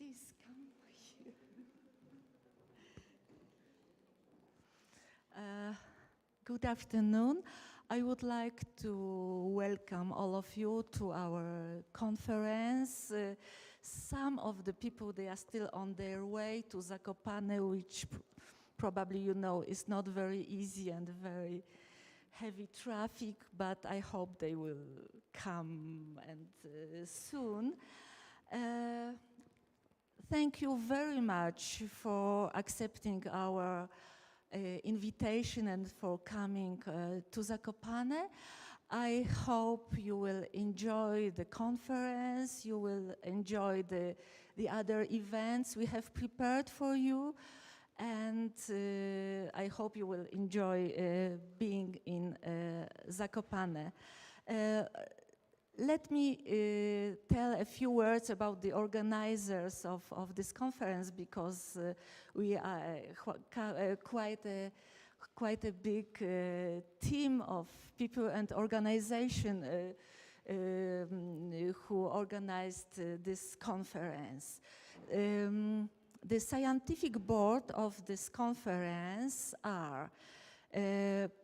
Please come here. Good afternoon. I would like to welcome all of you to our conference. Some of the people, they are still on their way to Zakopane, which probably you know is not very easy and very heavy traffic, but I hope they will come and soon. Thank you very much for accepting our invitation and for coming to Zakopane. I hope you will enjoy the conference, you will enjoy the other events we have prepared for you, and I hope you will enjoy being in Zakopane. Let me tell a few words about the organizers of this conference, because we are quite a big team of people and organization who organized this conference. The scientific board of this conference are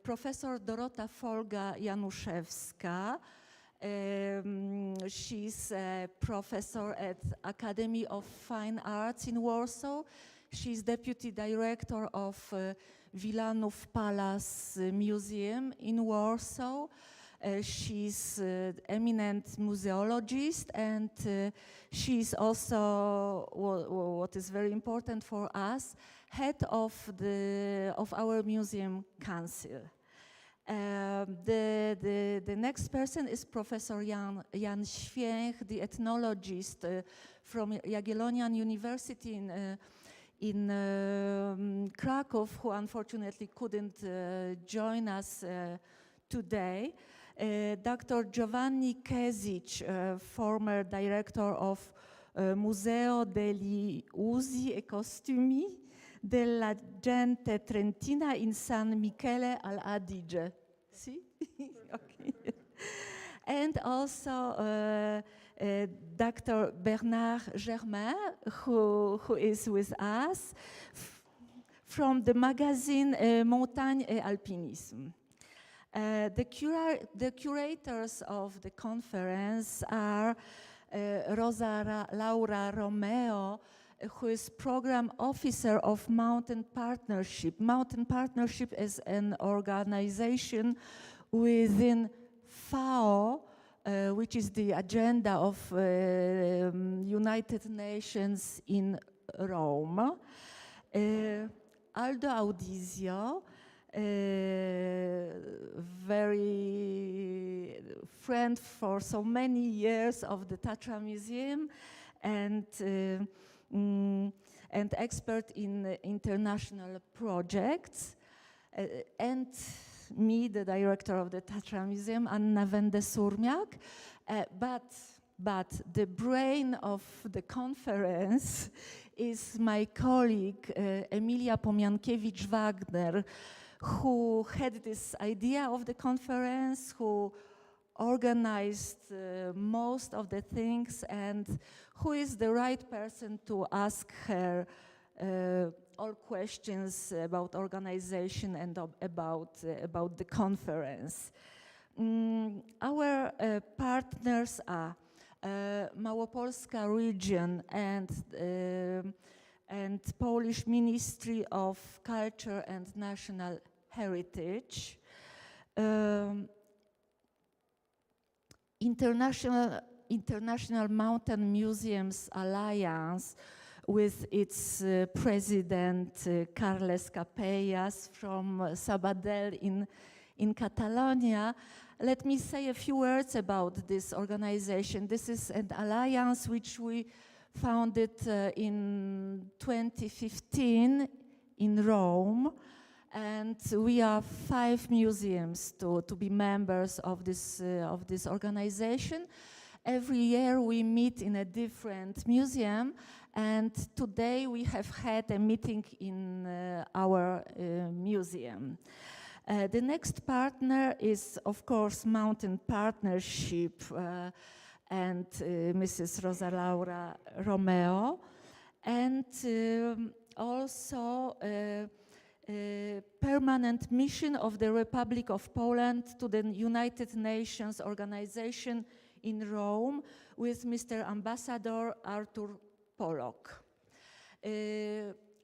Professor Dorota Folga-Januszewska. She's a professor at Academy of Fine Arts in Warsaw. She's deputy director of Wilanów Palace Museum in Warsaw. She's an eminent museologist, and she's also, what is very important for us, head of our museum council. The next person is Professor Jan Święch, the ethnologist from Jagiellonian University in Krakow, who unfortunately couldn't join us today. Dr. Giovanni Kesic, former director of Museo degli Usi e Costumi della Gente Trentina in San Michele al-Adige. See? Okay. And also Dr. Bernard Germain, who is with us from the magazine Montagne et Alpinisme. The curators of the conference are Rosa Laura Romeo, who is program officer of Mountain Partnership. Mountain Partnership is an organization within FAO, which is the agenda of United Nations in Rome. Aldo Audizio, very friend for so many years of the Tatra Museum, and expert in international projects, and me, the director of the Tatra Museum, Anna Wende-Surmiak. But the brain of the conference is my colleague, Emilia Pomiankiewicz-Wagner, who had this idea of the conference, who organized most of the things, and who is the right person to ask her all questions about organization and about the conference. Our partners are Małopolska region and Polish Ministry of Culture and National Heritage. International Mountain Museums Alliance, with its president Carles Capellas from Sabadell in Catalonia. Let me say a few words about this organization. This is an alliance which we founded in 2015 in Rome, and we are 5 museums to be members of this organization. Every year we meet in a different museum, and today we have had a meeting in our museum. The next partner is, of course, Mountain Partnership and Mrs. Rosa Laura Romeo. and also permanent mission of the Republic of Poland to the United Nations organization in Rome with Mr. Ambassador Artur Polok.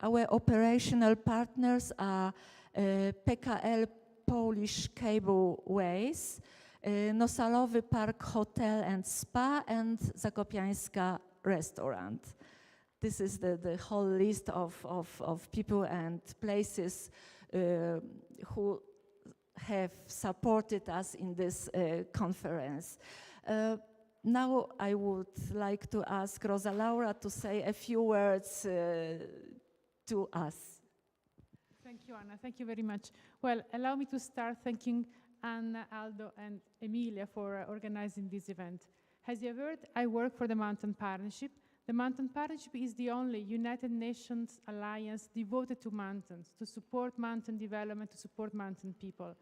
Our operational partners are PKL Polish Cableways, Nosalowy Park Hotel and Spa, and Zakopiańska Restaurant. This is the whole list of people and places who have supported us in this conference. Now I would like to ask Rosa Laura to say a few words to us. Thank you, Anna. Thank you very much. Well, allow me to start thanking Anna, Aldo, and Emilia for organizing this event. As you have heard, I work for the Mountain Partnership. The Mountain Partnership is the only United Nations alliance devoted to mountains, to support mountain development, to support mountain people.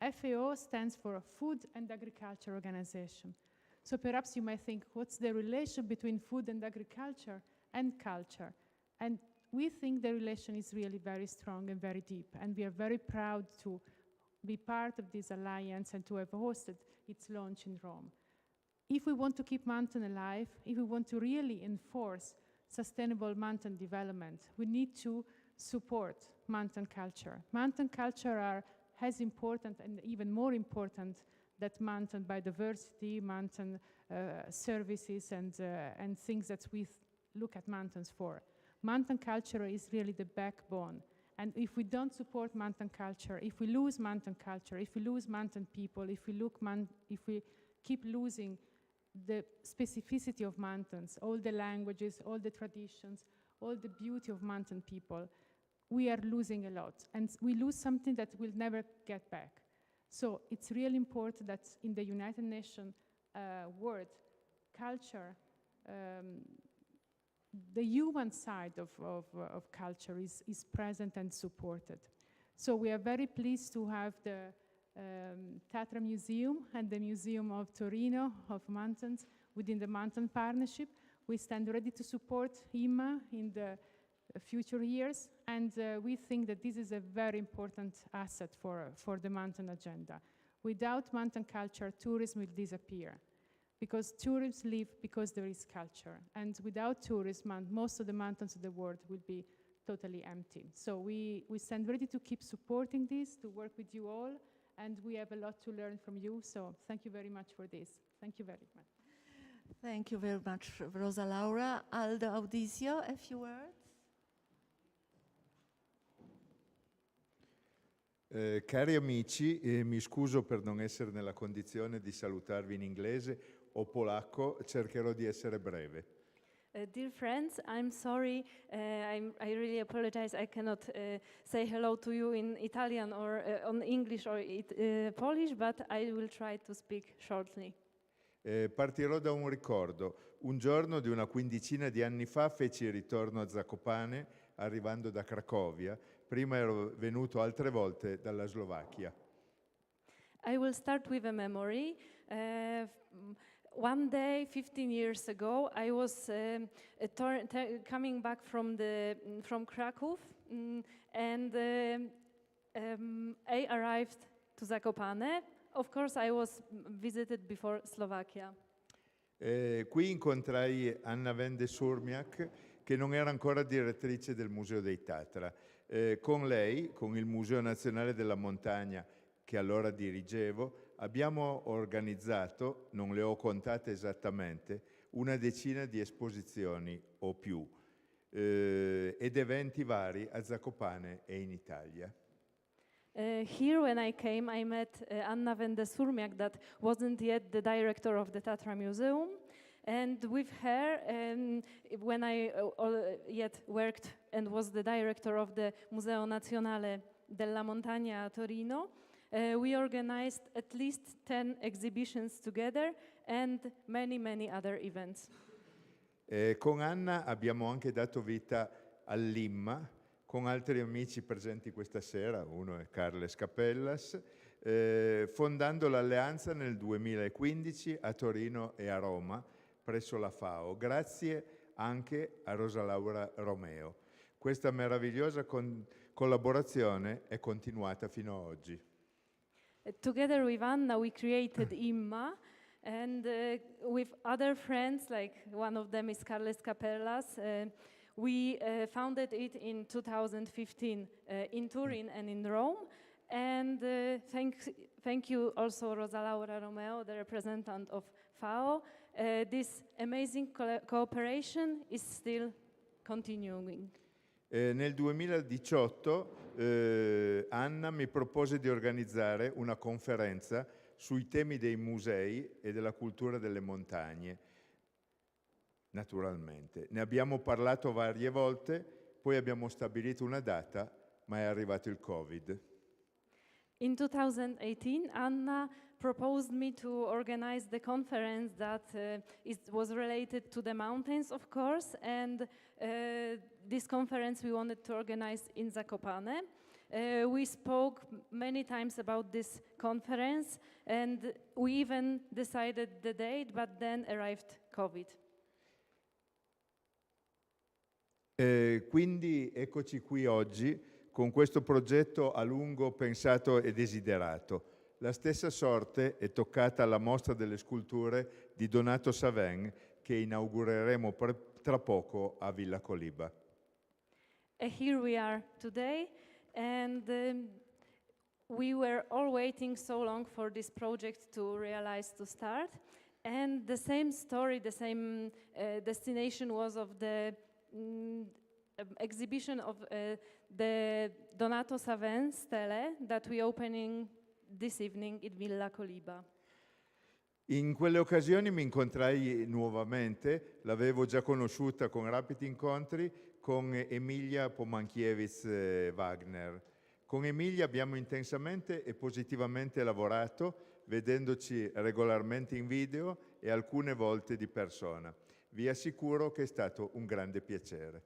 FAO stands for Food and Agriculture Organization. So perhaps you might think, what's the relation between food and agriculture and culture? And we think the relation is really very strong and very deep, and we are very proud to be part of this alliance and to have hosted its launch in Rome. If we want to keep mountain alive, if we want to really enforce sustainable mountain development, we need to support mountain culture. Mountain culture are as important and even more important than mountain biodiversity, mountain services and things that we look at mountains for. Mountain culture is really the backbone. And if we don't support mountain culture, if we lose mountain culture, if we lose mountain people, if we keep losing the specificity of mountains, all the languages, all the traditions, all the beauty of mountain people, we are losing a lot. And we lose something that we'll never get back. So it's really important that in the United Nations word, culture, the human side of culture is present and supported. So we are very pleased to have the Tatra Museum and the Museum of Torino of Mountains within the Mountain Partnership. We stand ready to support IMA in the future years, and we think that this is a very important asset for the mountain agenda. Without mountain culture, tourism will disappear, because tourists live because there is culture, and without tourism, most of the mountains of the world will be totally empty. So we stand ready to keep supporting this, to work with you all, and we have a lot to learn from you, so thank you very much for this. Thank you very much. Thank you very much, Rosa Laura. Aldo Audisio, a few words? Cari amici, mi scuso per non essere nella condizione di salutarvi in inglese o polacco, cercherò di essere breve. Dear friends, I'm sorry, I really apologize, I cannot say hello to you in Italian or on English or Polish, but I will try to speak shortly. Partirò da un ricordo. Un giorno di una quindicina di anni fa feci ritorno a Zakopane, arrivando da Cracovia. Prima ero venuto altre volte dalla Slovacchia. I will start with a memory. One day, 15 years ago, I was coming back from Krakow, and I arrived to Zakopane. Of course, I was visited before Slovakia. Qui incontrai Anna Wende Surmiak, che non era ancora direttrice del Museo dei Tatra. Con lei, con il Museo Nazionale della Montagna, che allora dirigevo, abbiamo organizzato, non le ho contate esattamente, una decina di esposizioni o più ed eventi vari a Zakopane e in Italia. Here, when I came, I met Anna Wende Surmiak, that wasn't yet the director of the Tatra Museum. And with her, when I yet worked and was the director of the Museo Nazionale della Montagna a Torino, we organized at least 10 exhibitions together and many, many other events. Con Anna abbiamo anche dato vita all'IMMA, con altri amici presenti questa sera, uno è Carles Capellas, fondando l'alleanza nel 2015 a Torino e a Roma, presso la FAO. Grazie anche a Rosa Laura Romeo. Questa meravigliosa collaborazione è continuata fino ad oggi. Together with Anna, we created IMMA, and with other friends, like one of them is Carles Capellas, we founded it in 2015 in Turin and in Rome. And thank you also Rosa Laura Romeo, the representative of FAO. This amazing cooperation is still continuing. Nel 2018 Anna mi propose di organizzare una conferenza sui temi dei musei e della cultura delle montagne. Naturalmente. Ne abbiamo parlato varie volte, poi abbiamo stabilito una data, ma è arrivato il Covid. In 2018, Anna proposed me to organize the conference that was related to the mountains, of course, and this conference we wanted to organize in Zakopane. We spoke many times about this conference, and we even decided the date, but then arrived COVID. Quindi eccoci qui oggi con questo progetto a lungo pensato e desiderato. La stessa sorte è toccata alla mostra delle sculture di Donato Savin che inaugureremo tra poco a Villa Coliba. Here we are today, and we were all waiting so long for this project to realize, to start. And the same story, the same destination was of the exhibition of the Donato Savin stele that we opening this evening in Villa Coliba. In quelle occasioni mi incontrai nuovamente, l'avevo già conosciuta con rapidi incontri, con Emilia Pomankiewicz Wagner. Con Emilia abbiamo intensamente e positivamente lavorato, vedendoci regolarmente in video e alcune volte di persona. Vi assicuro che è stato un grande piacere.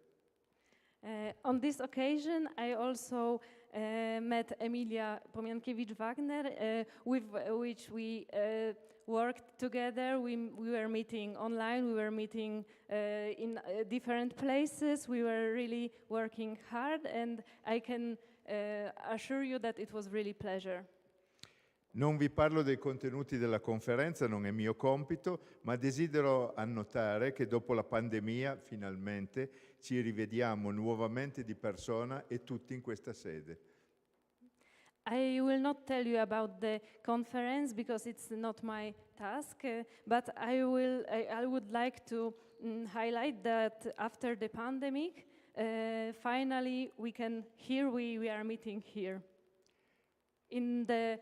On this occasion, I also met Emilia Pomiankiewicz-Wagner, with which we worked together. We were meeting online, we were meeting in different places. We were really working hard, and I can assure you that it was really pleasure. Non vi parlo dei contenuti della conferenza, non è mio compito, ma desidero annotare che dopo la pandemia, finalmente, ci rivediamo nuovamente di persona e tutti in questa sede. I will not tell you about the conference because it's not my task, but I would like to highlight that after the pandemic, finally we are meeting here in the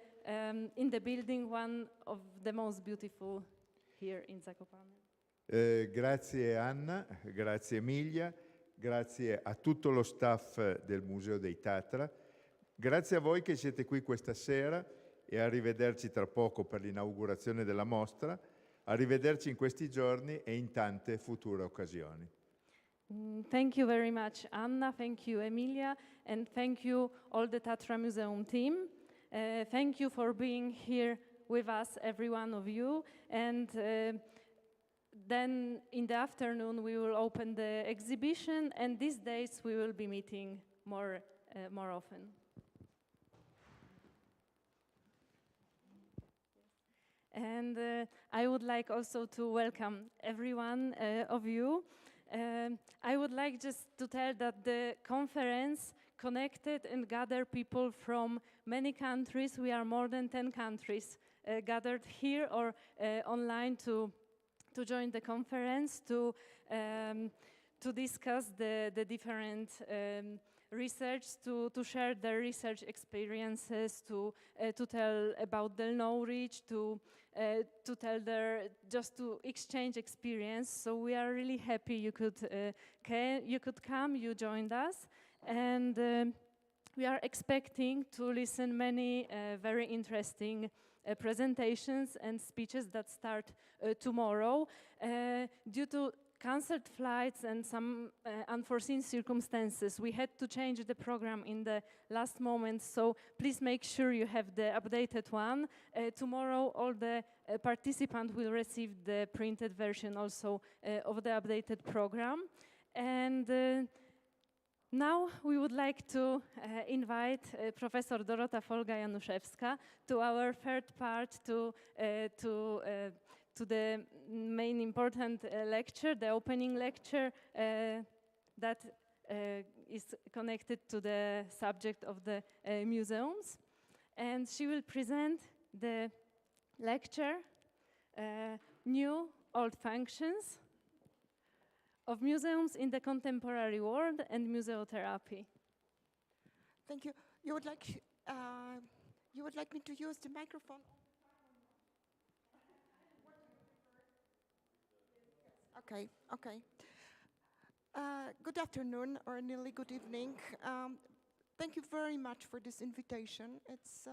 building, one of the most beautiful here in Zakopane. Grazie Anna, grazie Emilia, grazie a tutto lo staff del Museo dei Tatra, grazie a voi che siete qui questa sera e arrivederci tra poco per l'inaugurazione della mostra, arrivederci in questi giorni e in tante future occasioni. Thank you very much Anna, thank you Emilia, and thank you all the Tatra Museum team. Thank you for being here with us, every one of you. And then in the afternoon, we will open the exhibition, and these days we will be meeting more often. And I would like also to welcome every one of you. I would like just to tell that the conference connected and gathered people from many countries. We are more than 10 countries gathered here or online to join the conference, to discuss the different research, to share their research experiences, to tell about their knowledge, to exchange experience. So we are really happy you could come, you joined us. And we are expecting to listen many very interesting presentations and speeches that start tomorrow. Due to cancelled flights and some unforeseen circumstances, we had to change the program in the last moment, so please make sure you have the updated one. Tomorrow all the participants will receive the printed version also of the updated program. And now we would like to invite Professor Dorota Folga-Januszewska to our third part, to the main important lecture, the opening lecture that is connected to the subject of the museums. And she will present the lecture, New Old Functions of Museums in the Contemporary World and Museotherapy. Thank you. You would like me to use the microphone? Okay, okay. Good afternoon, or nearly good evening. Thank you very much for this invitation. It's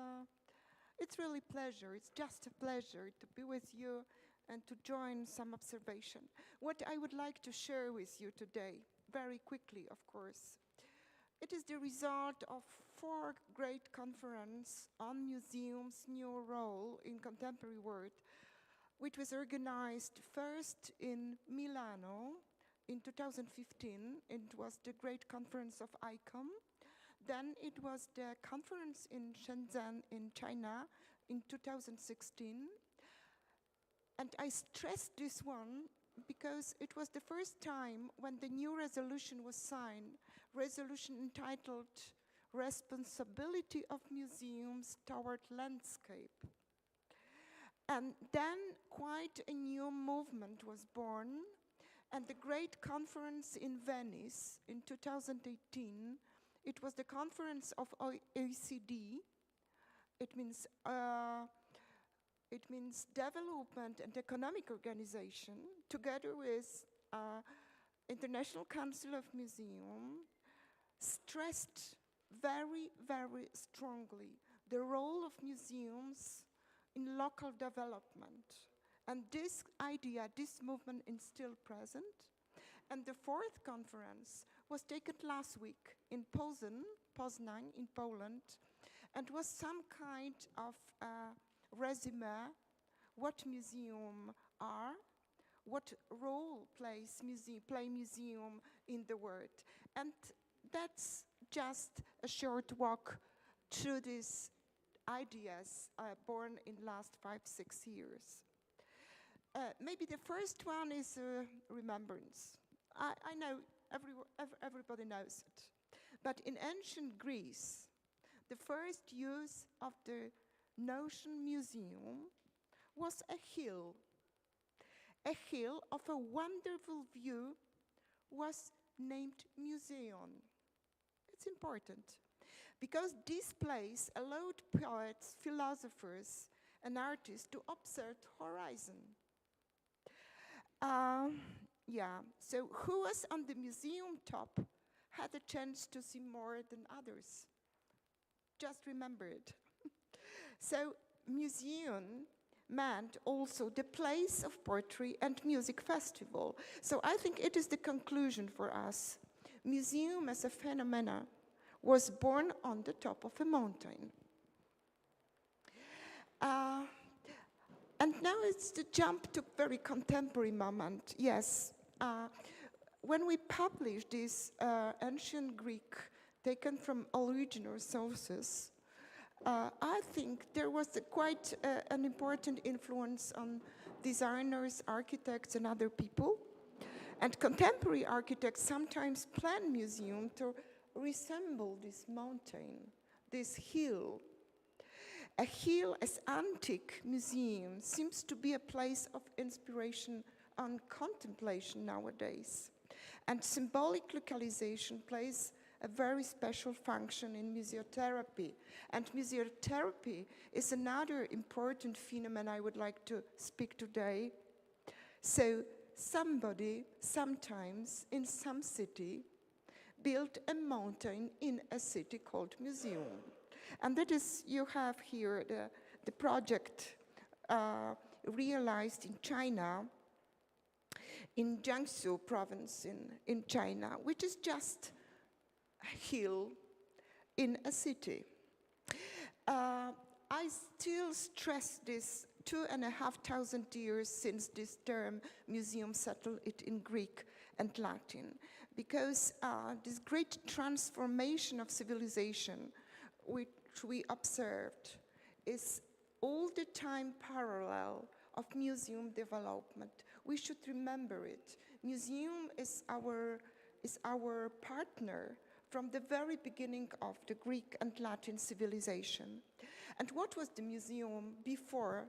really a pleasure. It's just a pleasure to be with you and to join some observation. What I would like to share with you today, very quickly, of course, it is the result of 4 great conferences on museums' new role in contemporary world, which was organized first in Milano in 2015. It was the great conference of ICOM. Then it was the conference in Shenzhen in China in 2016. And I stressed this one because it was the first time when the new resolution was signed, resolution entitled Responsibility of Museums Toward Landscape. And then quite a new movement was born, and the great conference in Venice in 2018, it was the conference of OECD. It means Development and Economic Organization, together with International Council of Museums, stressed very, very strongly the role of museums in local development. And this idea, this movement is still present. And the 4th conference was taken last week in Poznań in Poland, and was some kind of resume, what museums are, what role plays museum in the world. And that's just a short walk through these ideas born in last 5-6 years. Maybe the first one is remembrance. I know everybody knows it. But in ancient Greece, the first use of the notion museum was a hill. A hill of a wonderful view was named Museon. It's important because this place allowed poets, philosophers, and artists to observe horizon. So who was on the museum top had a chance to see more than others. Just remember it. So museum meant also the place of poetry and music festival. So I think it is the conclusion for us. Museum as a phenomena was born on the top of a mountain. And now it's the jump to very contemporary moment. Yes, when we published this ancient Greek taken from original sources, I think there was quite an important influence on designers, architects, and other people. And contemporary architects sometimes plan museums to resemble this mountain, this hill. A hill as antique museum seems to be a place of inspiration and contemplation nowadays. And symbolic localization plays a very special function in museotherapy. And museotherapy is another important phenomenon I would like to speak today. So somebody, sometimes in some city, built a mountain in a city called museum. And that is, you have here the project realized in China in Jiangsu province in China, which is just a hill in a city. I still stress this 2,500 years since this term museum settled it in Greek and Latin, because this great transformation of civilization which we observed is all the time parallel of museum development. We should remember it. Museum is our partner from the very beginning of the Greek and Latin civilization. And what was the museum before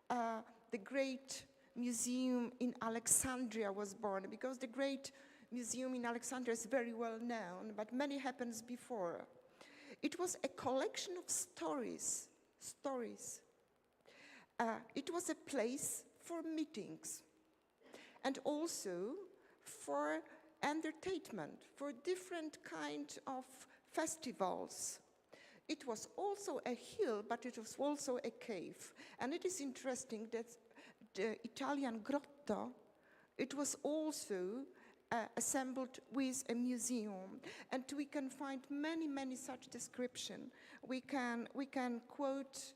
the great museum in Alexandria was born? Because the great museum in Alexandria is very well known, but many happens before. It was a collection of stories. It was a place for meetings and also for entertainment, for different kind of festivals. It was also a hill, but it was also a cave. And it is interesting that the Italian grotto, it was also assembled with a museum. And we can find many, many such descriptions. We can quote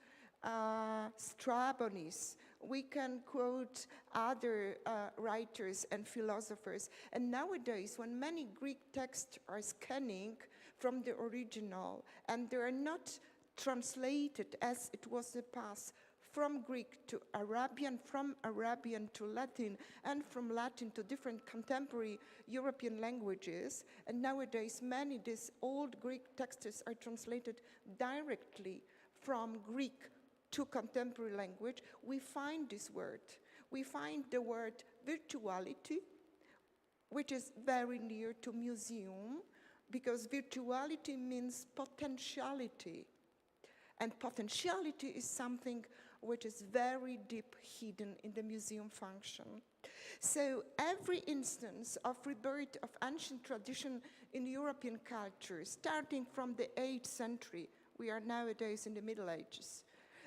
Strabonis, we can quote other writers and philosophers. And nowadays, when many Greek texts are scanning from the original, and they are not translated as it was the past from Greek to Arabian, from Arabian to Latin, and from Latin to different contemporary European languages. And nowadays, many of these old Greek texts are translated directly from Greek to contemporary language. We find this word. We find the word virtuality, which is very near to museum, because virtuality means potentiality. And potentiality is something which is very deep hidden in the museum function. So every instance of rebirth of ancient tradition in European culture, starting from the 8th century, we are nowadays in the Middle Ages,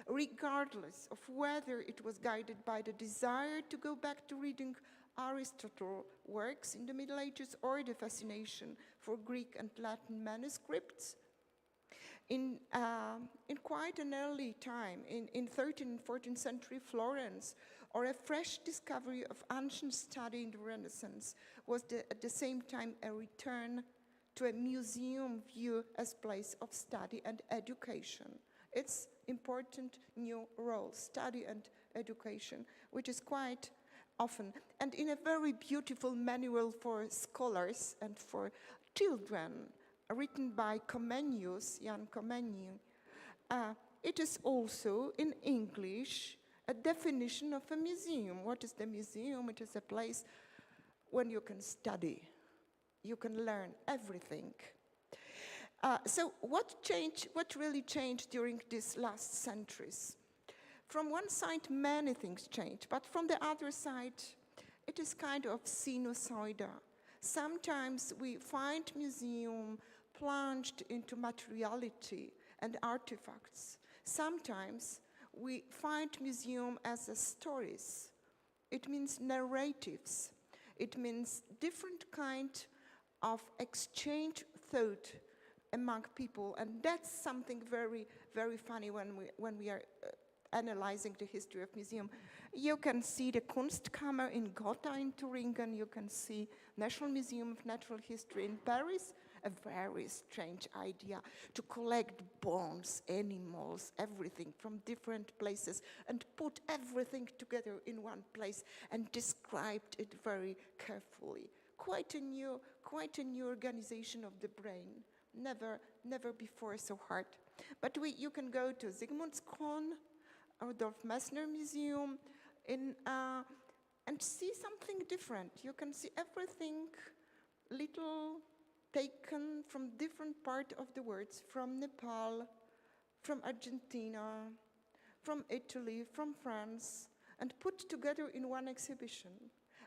regardless of whether it was guided by the desire to go back to reading Aristotle's works in the Middle Ages or the fascination for Greek and Latin manuscripts. In quite an early time, in 13th and 14th century Florence, or a fresh discovery of ancient study in the Renaissance was at the same time a return to a museum view as place of study and education. It's important new role, study and education, which is quite often, and in a very beautiful manual for scholars and for children, written by Comenius, Jan Comenius. It is also in English a definition of a museum. What is the museum? It is a place when you can study, you can learn everything. So what really changed during these last centuries? From one side, many things changed, but from the other side, it is kind of sinusoidal. Sometimes we find museum plunged into materiality and artifacts. Sometimes we find museum as a stories. It means narratives. It means different kind of exchange thought among people, and that's something very, very funny when we are analyzing the history of museum. You can see the Kunstkammer in Gotha in Thuringen. You can see National Museum of Natural History in Paris. A very strange idea to collect bones, animals, everything from different places and put everything together in one place and described it very carefully. Quite a new organization of the brain. Never before so hard. But you can go to Sigmundskron, Rudolf Messner Museum, and see something different. You can see everything little taken from different part of the world, from Nepal, from Argentina, from Italy, from France, and put together in one exhibition.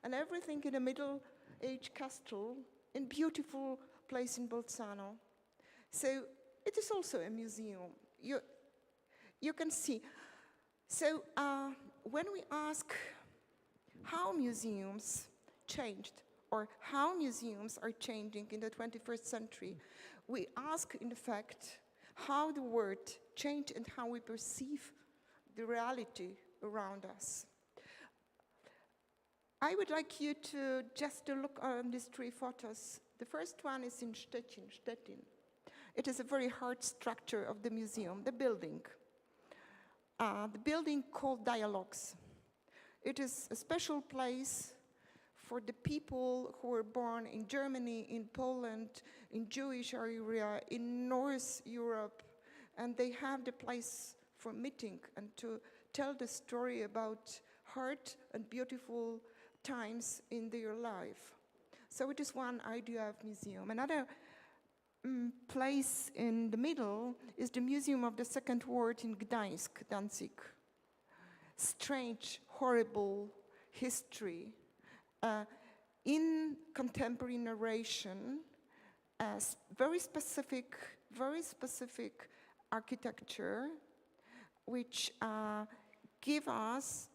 And everything in a Middle Age castle in beautiful place in Bolzano. So it is also a museum. You can see. So when we ask how museums changed or how museums are changing in the 21st century. We ask, in fact, how the world changed and how we perceive the reality around us. I would like you to just look on these 3 photos. The first one is in Stettin. It is a very hard structure of the museum, the building. The building called Dialogues. It is a special place for the people who were born in Germany, in Poland, in Jewish area, in North Europe, and they have the place for meeting and to tell the story about hard and beautiful times in their life. So it is one idea of museum. Another place in the middle is the Museum of the Second World in Gdańsk, Danzig. Strange, horrible history in contemporary narration, very specific architecture, which give us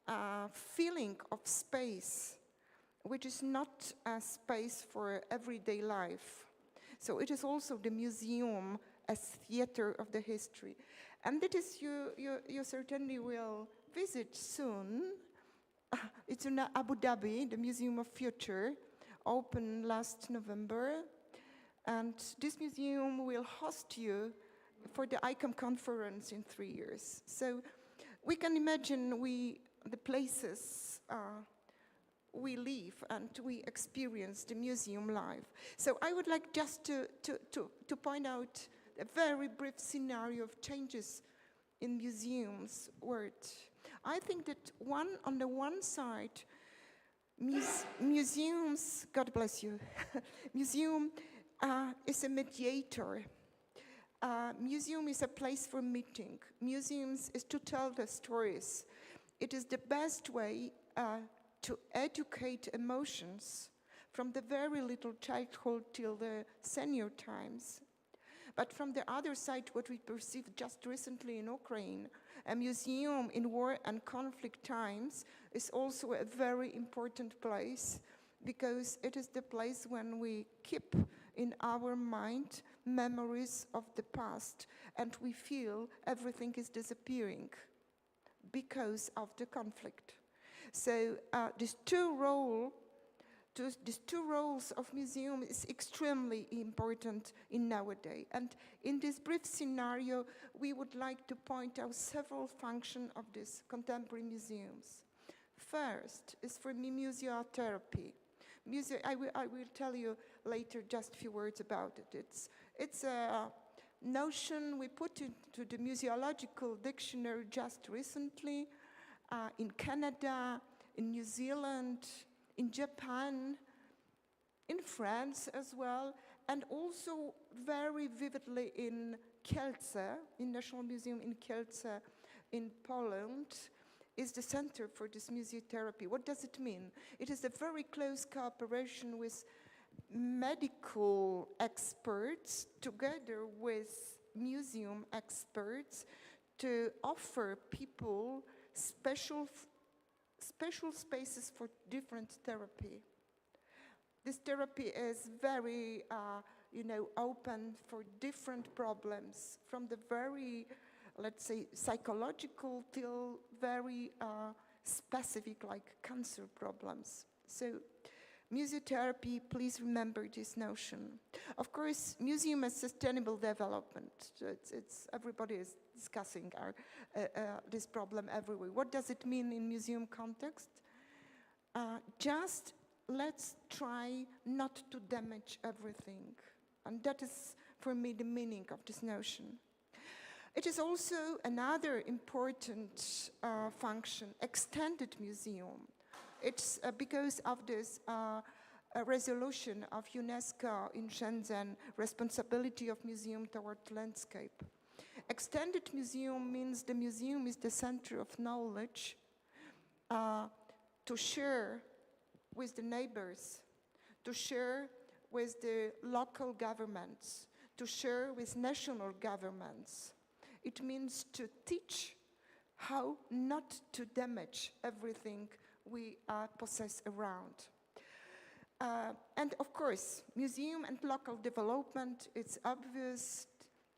a feeling of space, which is not a space for everyday life. So it is also the museum as theater of the history. And that is, you certainly will visit soon. It's in Abu Dhabi, the Museum of Future, opened last November. And this museum will host you for the ICOM conference in 3 years. So we can imagine the places we live and we experience the museum life. So I would like just to point out a very brief scenario of changes in museums world. I think that on the one side, museums, God bless you, museum is a mediator. Museum is a place for meeting. Museums is to tell the stories. It is the best way to educate emotions from the very little childhood till the senior times. But from the other side, what we perceived just recently in Ukraine, a museum in war and conflict times is also a very important place because it is the place when we keep in our mind memories of the past and we feel everything is disappearing because of the conflict. So these two roles of museum is extremely important in nowadays. And in this brief scenario, we would like to point out several functions of these contemporary museums. First is for me museotherapy. I will tell you later just a few words about it. It's a notion we put into the museological dictionary just recently in Canada, in New Zealand, in Japan, in France as well, and also very vividly in Kielce, in National Museum in Kielce in Poland, is the center for this museotherapy. What does it mean? It is a very close cooperation with medical experts together with museum experts to offer people special spaces for different therapy. This therapy is very, open for different problems, from the very, let's say, psychological till very specific, like cancer problems. So, museotherapy, please remember this notion. Of course, museum is sustainable development. So everybody is discussing this problem everywhere. What does it mean in museum context? Just let's try not to damage everything. And that is, for me, the meaning of this notion. It is also another important function, extended museum. It's because of this resolution of UNESCO in Shenzhen, responsibility of museum toward landscape. Extended museum means the museum is the center of knowledge to share with the neighbors, to share with the local governments, to share with national governments. It means to teach how not to damage everything we possess around. And of course, museum and local development, it's obvious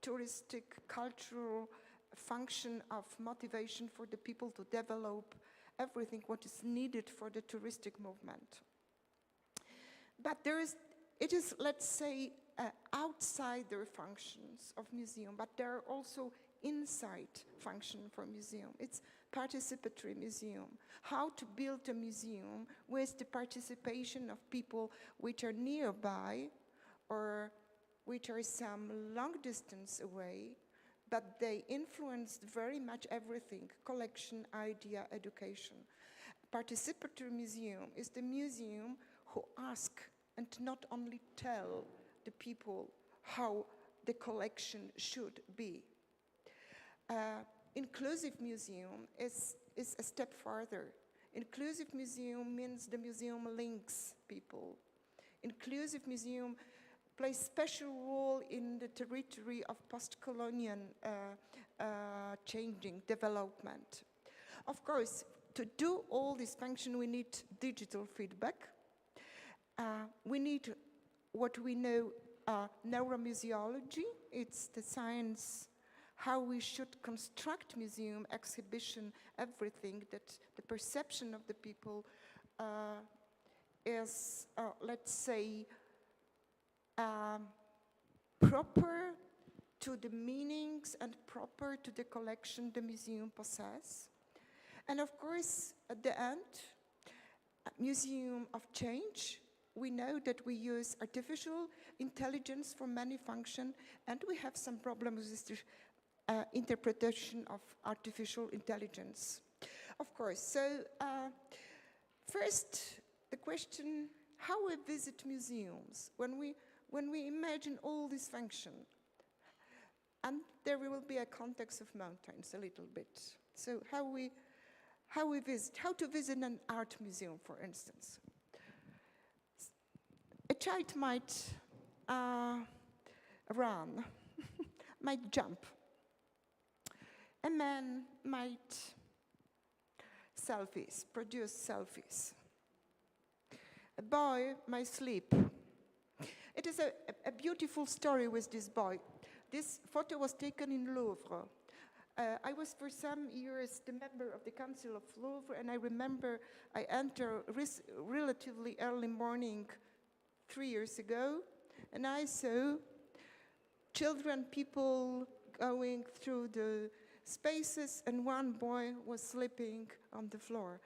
touristic, cultural function of motivation for the people to develop everything what is needed for the touristic movement. But it is, let's say, outsider functions of museum, but there are also inside function for museum. It's participatory museum. How to build a museum with the participation of people which are nearby or which are some long distance away, but they influenced very much everything: collection, idea, education. Participatory museum is the museum who ask and not only tell the people how the collection should be. Inclusive museum is a step further. Inclusive museum means the museum links people. Inclusive museum plays special role in the territory of post-colonial changing development. Of course, to do all this function, we need digital feedback. We need what we know neuromuseology. It's the science how we should construct museum, exhibition, everything, that the perception of the people is, let's say, proper to the meanings and proper to the collection the museum possess. And of course, at the end, museum of change. We know that we use artificial intelligence for many functions, and we have some problems with the interpretation of artificial intelligence. Of course, so first, the question, how we visit museums when we imagine all this function. And there will be a context of mountains a little bit. So how to visit an art museum, for instance. A child might run, might jump. A man might produce selfies. A boy might sleep. It is a beautiful story with this boy. This photo was taken in Louvre. I was for some years the member of the Council of Louvre, and I remember I entered relatively early morning 3 years ago, and I saw children, people going through the spaces, and one boy was sleeping on the floor.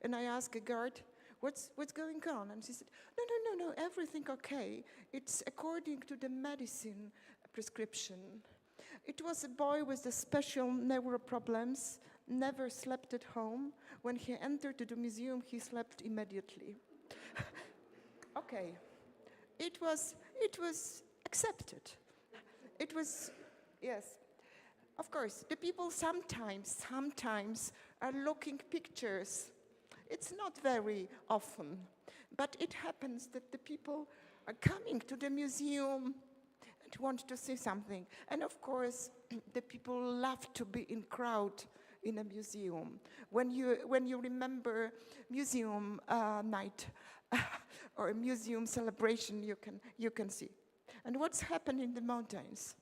And I asked a guard, what's going on? And she said, no, everything okay. It's according to the medicine prescription. It was a boy with the special neuro problems, never slept at home. When he entered the museum, he slept immediately. Okay, it was accepted. It was, yes. Of course, the people sometimes are looking pictures. It's not very often, but it happens that the people are coming to the museum and want to see something. And of course, the people love to be in crowd in a museum. When you remember museum night or a museum celebration, you can see. And what's happened in the mountains?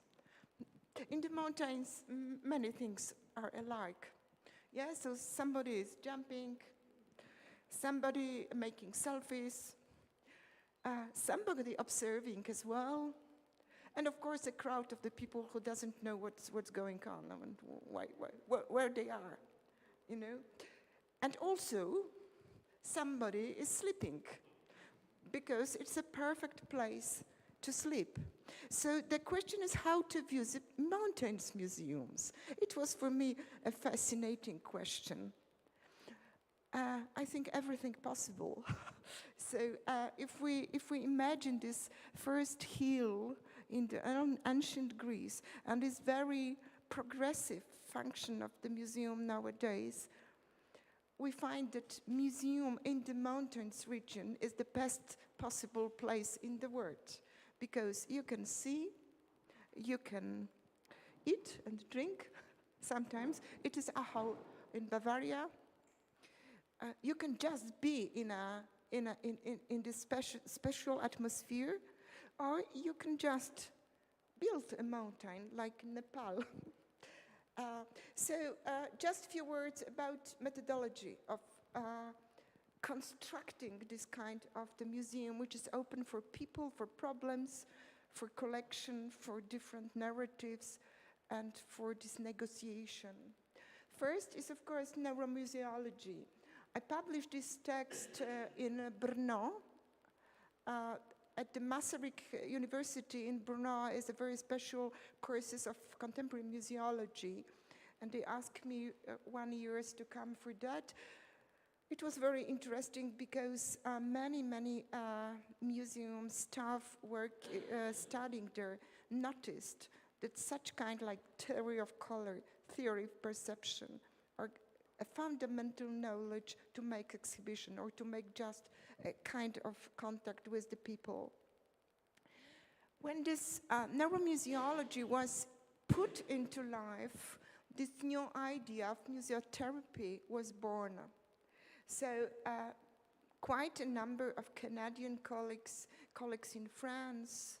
In the mountains, many things are alike. Yeah, so somebody is jumping, somebody making selfies, somebody observing as well, and of course a crowd of the people who doesn't know what's going on and where they are, you know. And also, somebody is sleeping, because it's a perfect place to sleep. So the question is how to visit mountains museums. It was for me a fascinating question. I think everything possible. So if we imagine this first hill in the ancient Greece and this very progressive function of the museum nowadays, we find that museum in the mountains region is the best possible place in the world, because you can see, you can eat and drink sometimes. It is Achau in Bavaria. You can just be in in this special atmosphere, or you can just build a mountain like Nepal. Just a few words about methodology of constructing this kind of the museum, which is open for people, for problems, for collection, for different narratives, and for this negotiation. First is, of course, neuromuseology. I published this text in Brno. At the Masaryk University in Brno is a very special courses of contemporary museology. And they asked me 1 year to come for that. It was very interesting because many museum staff studying there noticed that such kind like theory of color, theory of perception, are a fundamental knowledge to make exhibition or to make just a kind of contact with the people. When this neuromuseology was put into life, this new idea of museotherapy was born. So quite a number of Canadian colleagues in France,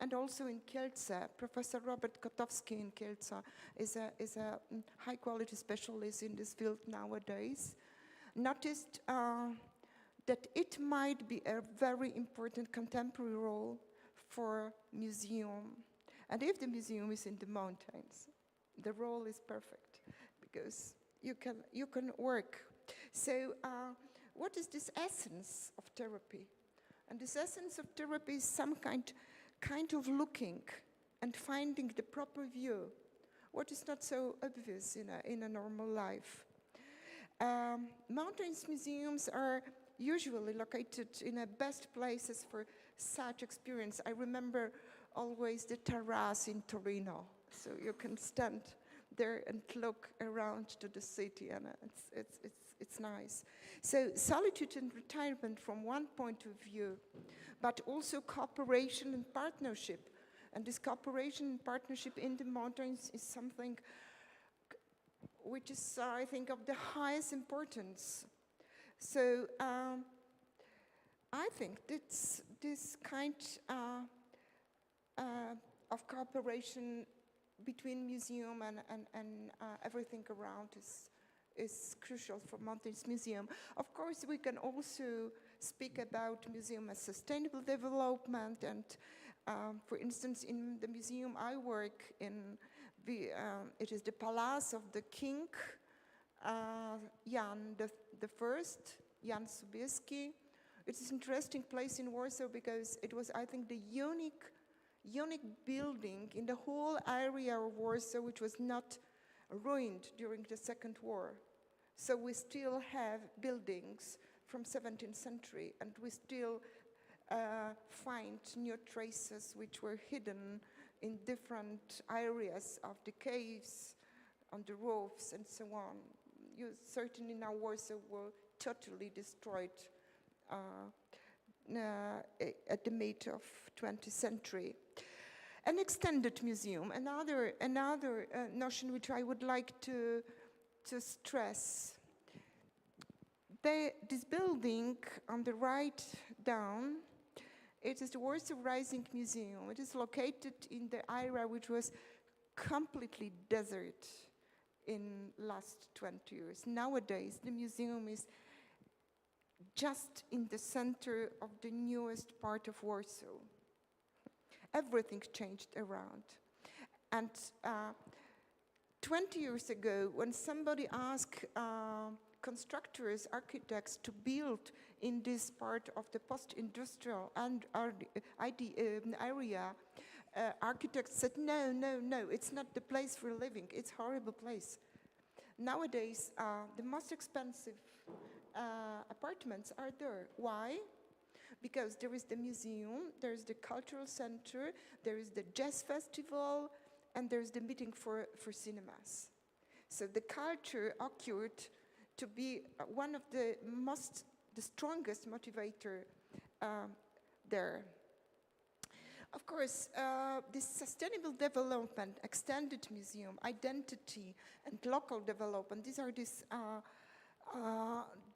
and also in Kielce. Professor Robert Kotowski in Kielce is a high-quality specialist in this field nowadays, noticed that it might be a very important contemporary role for museum. And if the museum is in the mountains, the role is perfect because you can work. So what is this essence of therapy? And this essence of therapy is some kind of looking and finding the proper view, what is not so obvious in a normal life. Mountains museums are usually located in the best places for such experience. I remember always the terrace in Torino, so you can stand there and look around to the city, and it's nice. So solitude and retirement from one point of view, but also cooperation and partnership. And this cooperation and partnership in the mountains is something which is, I think, of the highest importance. So I think this kind of cooperation between museum and everything around is crucial for Mountains Museum. Of course, we can also speak about museum as sustainable development, and for instance, in the museum I work in, it is the Palace of the King Jan the First, Jan Sobieski. It's an interesting place in Warsaw because it was, I think, the unique building in the whole area of Warsaw which was not ruined during the Second War. So we still have buildings from 17th century, and we still find new traces which were hidden in different areas of the caves, on the roofs, and so on. You certainly now Warsaw were totally destroyed at the mid of 20th century. An extended museum, another notion which I would like to stress. This building on the right down, it is the Warsaw Rising Museum. It is located in the area which was completely desert in last 20 years. Nowadays, the museum is just in the center of the newest part of Warsaw. Everything changed around. And 20 years ago, when somebody asked constructors, architects to build in this part of the post-industrial and area, architects said, no, it's not the place for living, it's a horrible place. Nowadays, the most expensive apartments are there. Why? Because there is the museum, there is the cultural center, there is the jazz festival, and there is the meeting for cinemas. So the culture occurred to be one of the strongest motivator there. Of course, this sustainable development, extended museum, identity, and local development, these are these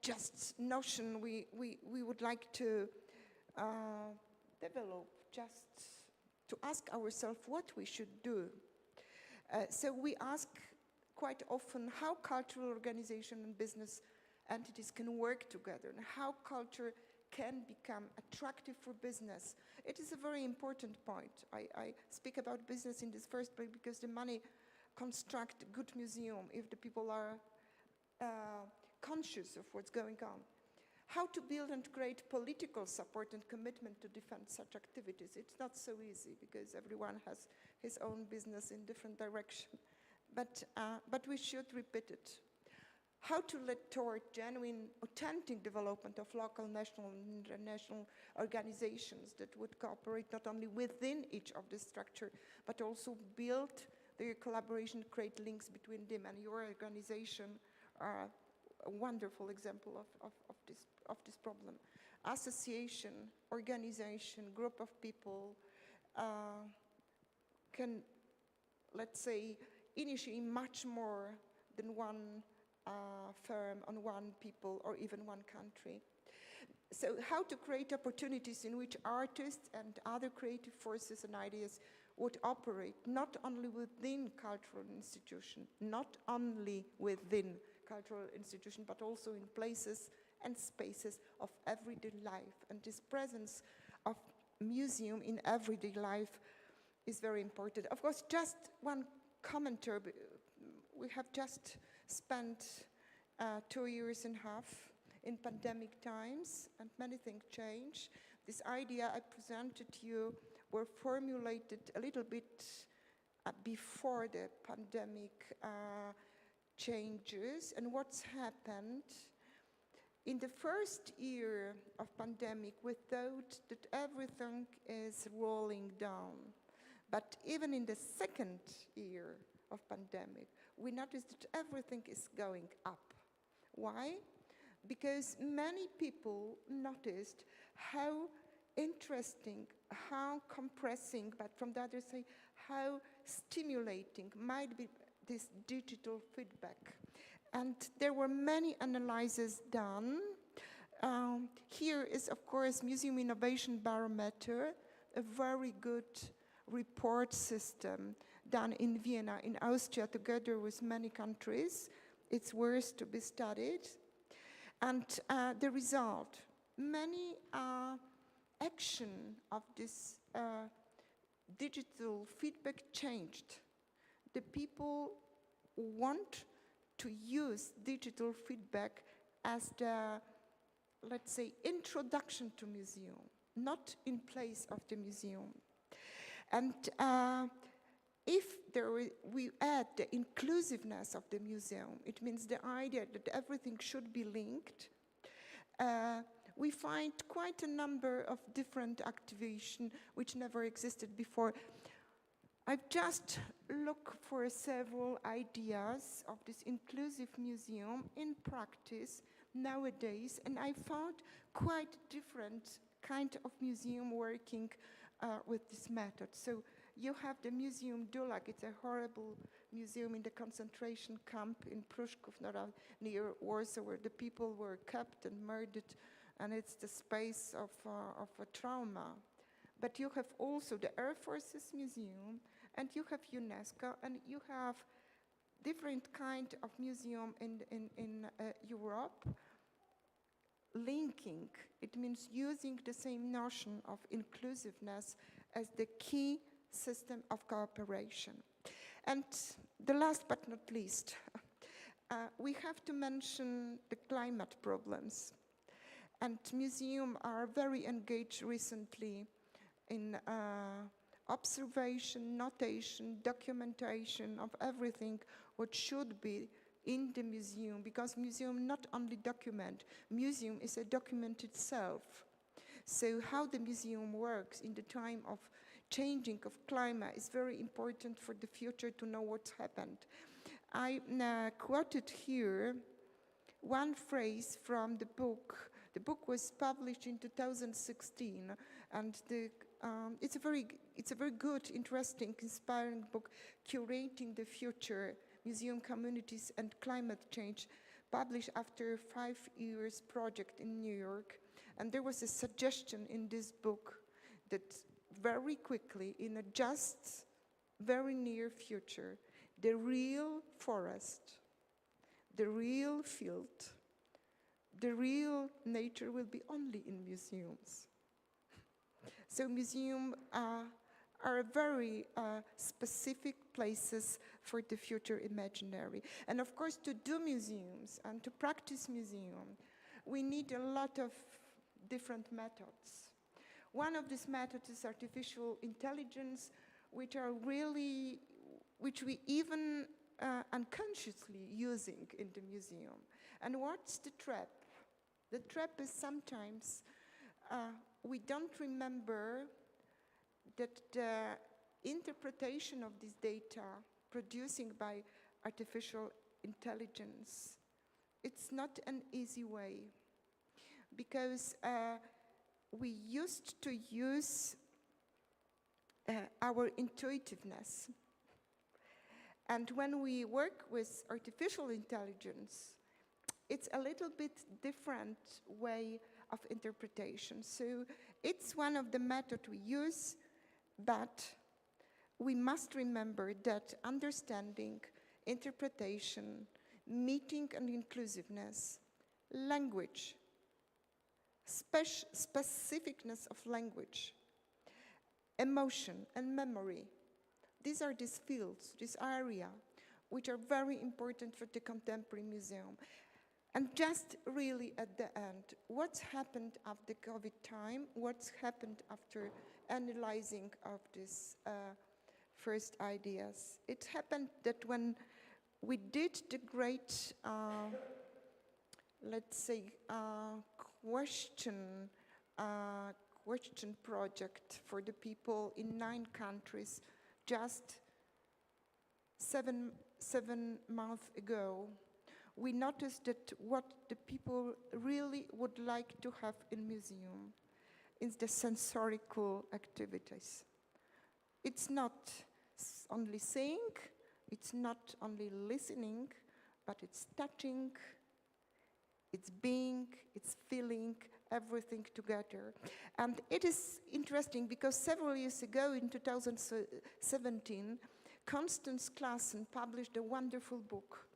just notion we would like to develop, just to ask ourselves what we should do. So we ask quite often how cultural organization and business entities can work together and how culture can become attractive for business. It is a very important point. I speak about business in this first place because the money construct a good museum if the people are conscious of what's going on. How to build and create political support and commitment to defend such activities. It's not so easy because everyone has his own business in different direction. But we should repeat it. How to lead toward genuine, authentic development of local, national, and international organizations that would cooperate not only within each of the structure, but also build their collaboration, create links between them and your organization are a wonderful example of this problem. Association, organization, group of people can, let's say, initiate much more than one firm on one people or even one country. So how to create opportunities in which artists and other creative forces and ideas would operate not only within cultural institutions, but also in places and spaces of everyday life. And this presence of museum in everyday life is very important. Of course, just one commentary. We have just spent 2.5 years in pandemic times, and many things change. This idea I presented to you were formulated a little bit before the pandemic changes. And what's happened? In the first year of pandemic, we thought that everything is rolling down. But even in the second year of pandemic, we noticed that everything is going up. Why? Because many people noticed how interesting, how compressing, but from the other side, how stimulating might be this digital feedback. And there were many analyses done. Here is, of course, Museum Innovation Barometer, a very good report system done in Vienna, in Austria, together with many countries. It's worth to be studied. And the result, many action of this digital feedback changed. The people want to use digital feedback as the, let's say, introduction to museum, not in place of the museum. And if we add the inclusiveness of the museum, it means the idea that everything should be linked, we find quite a number of different activations which never existed before. I've just looked for several ideas of this inclusive museum in practice nowadays, and I found quite different kind of museum working with this method. So you have the Museum Dulag. It's a horrible museum in the concentration camp in Pruszków, near Warsaw, where the people were kept and murdered, and it's the space of a trauma. But you have also the Air Forces Museum, and you have UNESCO, and you have different kind of museum in Europe, linking. It means using the same notion of inclusiveness as the key system of cooperation. And the last but not least, we have to mention the climate problems. And museums are very engaged recently in observation, notation, documentation of everything what should be in the museum, because museum not only document, museum is a document itself. So how the museum works in the time of changing of climate is very important for the future to know what's happened. I quoted here one phrase from the book. The book was published in 2016, and it's a very good, interesting, inspiring book, Curating the Future, Museum Communities and Climate Change. published after a 5 years project in New York. And there was a suggestion in this book that very quickly, in a just very near future, the real forest, the real field, the real nature will be only in museums. So museums are very specific places for the future imaginary. And of course, to do museums and to practice museum, we need a lot of different methods. One of these methods is artificial intelligence, which we even unconsciously using in the museum. And what's the trap? The trap is sometimes we don't remember that the interpretation of this data producing by artificial intelligence, it's not an easy way, because we used to use our intuitiveness. And when we work with artificial intelligence, it's a little bit different way of interpretation. So it's one of the methods we use, but we must remember that understanding, interpretation, meeting and inclusiveness, language, specificness of language, emotion and memory, these are these fields, this area, which are very important for the contemporary museum. And just really at the end, what's happened after COVID time, what's happened after analyzing of these first ideas? It happened that when we did the great, let's say, question project for the people in 9 countries just seven months ago, we noticed that what the people really would like to have in museum is the sensorical activities. It's not only seeing, it's not only listening, but it's touching, it's being, it's feeling, everything together. And it is interesting because several years ago, in 2017, Constance Claassen published a wonderful book.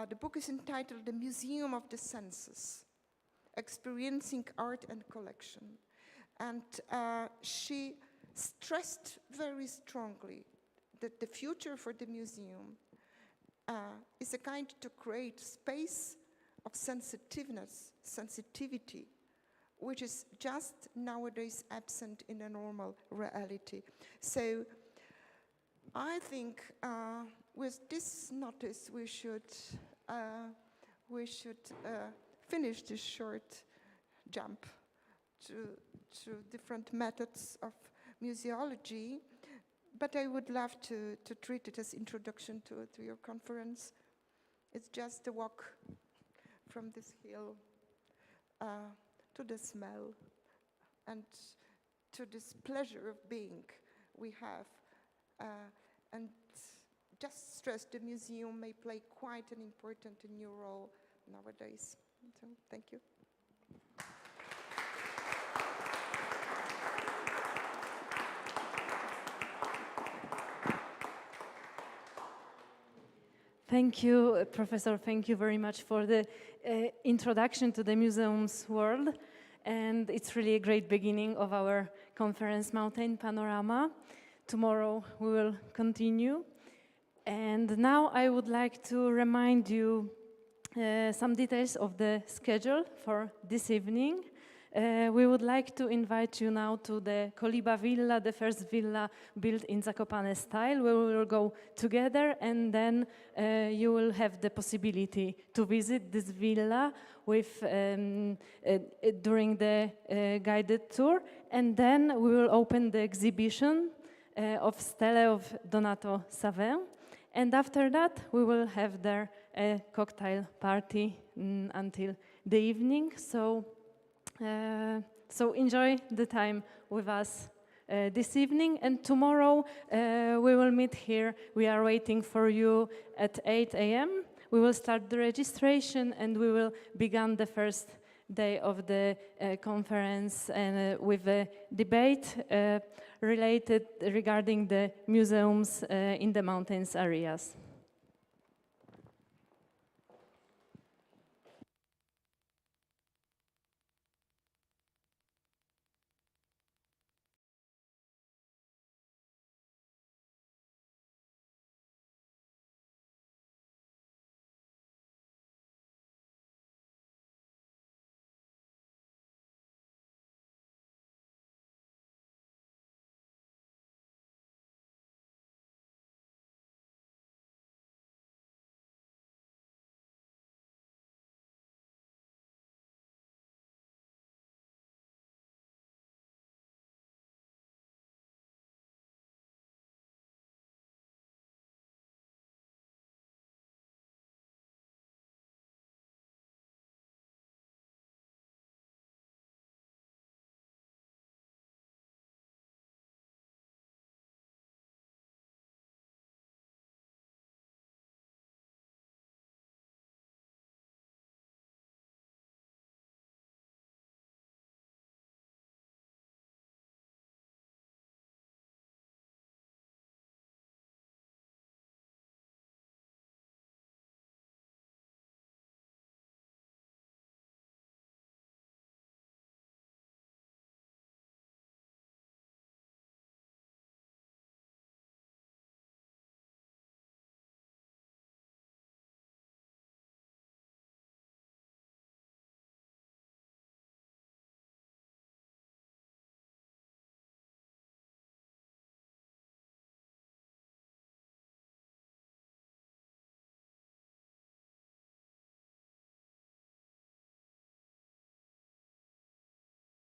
The book is entitled The Museum of the Senses, Experiencing Art and Collection. And she stressed very strongly that the future for the museum is a kind to create space of sensitiveness, sensitivity, which is just nowadays absent in a normal reality. So I think with this notice we should finish this short jump to different methods of museology, but I would love to treat it as introduction to your conference. It's just a walk from this hill to the smell and to this pleasure of being we have. And just stress the museum may play quite an important new role nowadays. So, thank you. Thank you, Professor. Thank you very much for the introduction to the museum's world. And it's really a great beginning of our conference, Mountain Panorama. Tomorrow we will continue. And now I would like to remind you some details of the schedule for this evening. We would like to invite you now to the Koliba Villa, the first villa built in Zakopane style, where we will go together, and then you will have the possibility to visit this villa with during the guided tour, and then we will open the exhibition of Stele of Donato Savin, and after that we will have there a cocktail party until the evening. So enjoy the time with us this evening, and tomorrow we will meet here. We are waiting for you at 8 a.m. we will start the registration and we will begin the first day of the conference and with a debate related regarding the museums in the mountains areas.